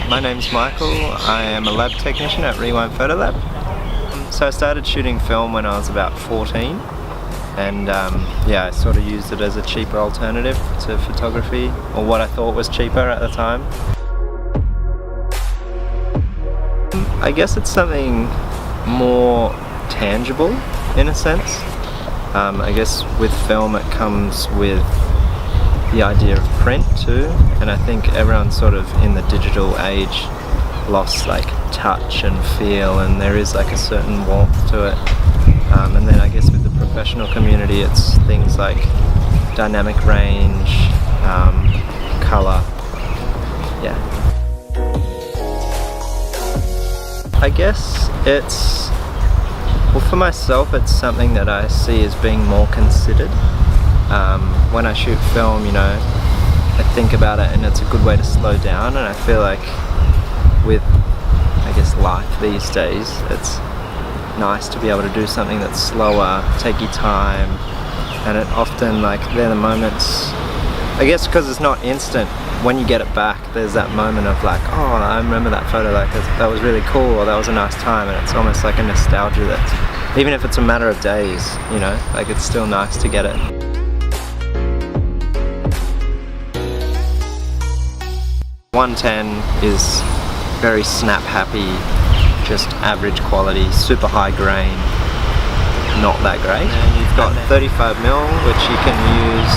My name's Michael. I am a lab technician at Rewind Photo Lab. So I started shooting film when I was about 14, and yeah, I sort of used it as a cheaper alternative to photography, or what I thought was cheaper at the time. I guess it's something more tangible in a sense. I guess with film it comes with the idea of print too, and I think everyone's sort of in the digital age lost like touch and feel, and there is like a certain warmth to it. And then I guess with the professional community it's things like dynamic range, colour, yeah. I guess it's, well, for myself it's something that I see as being more considered. When I shoot film, you know, I think about it and it's a good way to slow down, and I feel like with, I guess, life these days, it's nice to be able to do something that's slower, take your time, and it often, like, they're the moments, I guess because it's not instant, when you get it back, there's that moment of like, oh, I remember that photo, like, that was really cool, or that was a nice time, and it's almost like a nostalgia that's, even if it's a matter of days, you know, like, it's still nice to get it. .110 is very snap happy, just average quality, super high grain, not that great. And you've got 35mm, which you can use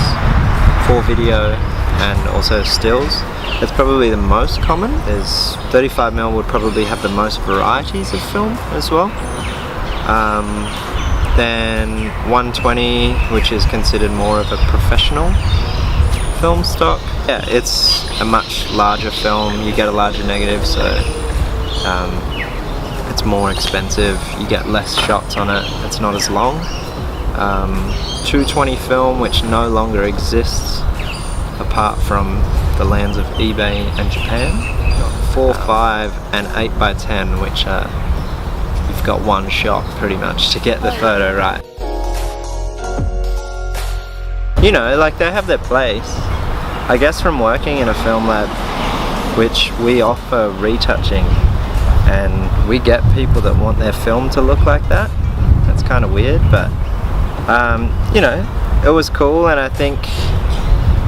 for video and also stills. It's probably the most common. There's 35mm would probably have the most varieties of film as well. Then 120, which is considered more of a professional film stock. Yeah, it's a much larger film, you get a larger negative, so it's more expensive, you get less shots on it, it's not as long. 220 film, which no longer exists apart from the lands of eBay and Japan. 4.5 and 8x10, which you've got one shot pretty much to get the photo right. You know, like, they have their place. I guess from working in a film lab, which we offer retouching, and we get people that want their film to look like that. That's kind of weird, but you know, it was cool. And I think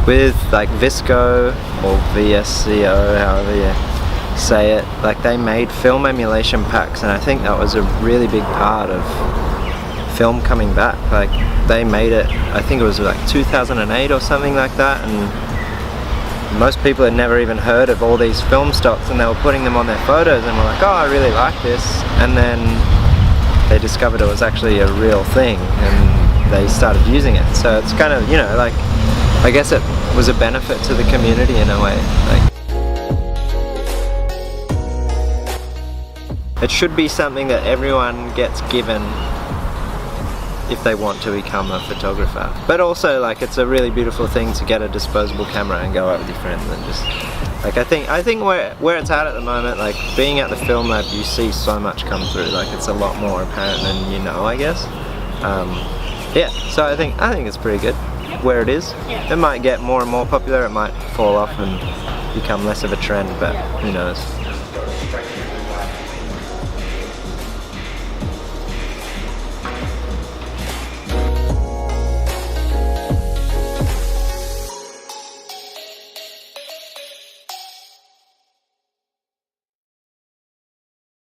with like Visco or VSCO, however you say it, like, they made film emulation packs, and I think that was a really big part of film coming back. Like, they made it, I think it was like 2008 or something like that, and most people had never even heard of all these film stocks, and they were putting them on their photos and were like, oh, I really like this, and then they discovered it was actually a real thing and they started using it. So it's kind of, you know, like, I guess it was a benefit to the community in a way. Like, it should be something that everyone gets given if they want to become a photographer. But also, like, it's a really beautiful thing to get a disposable camera and go out with your friends and just, like, I think where it's at the moment, like, being at the film lab, you see so much come through, like, it's a lot more apparent than you know, I guess. Yeah, so I think it's pretty good where it is. It might get more and more popular, it might fall off and become less of a trend, but who knows.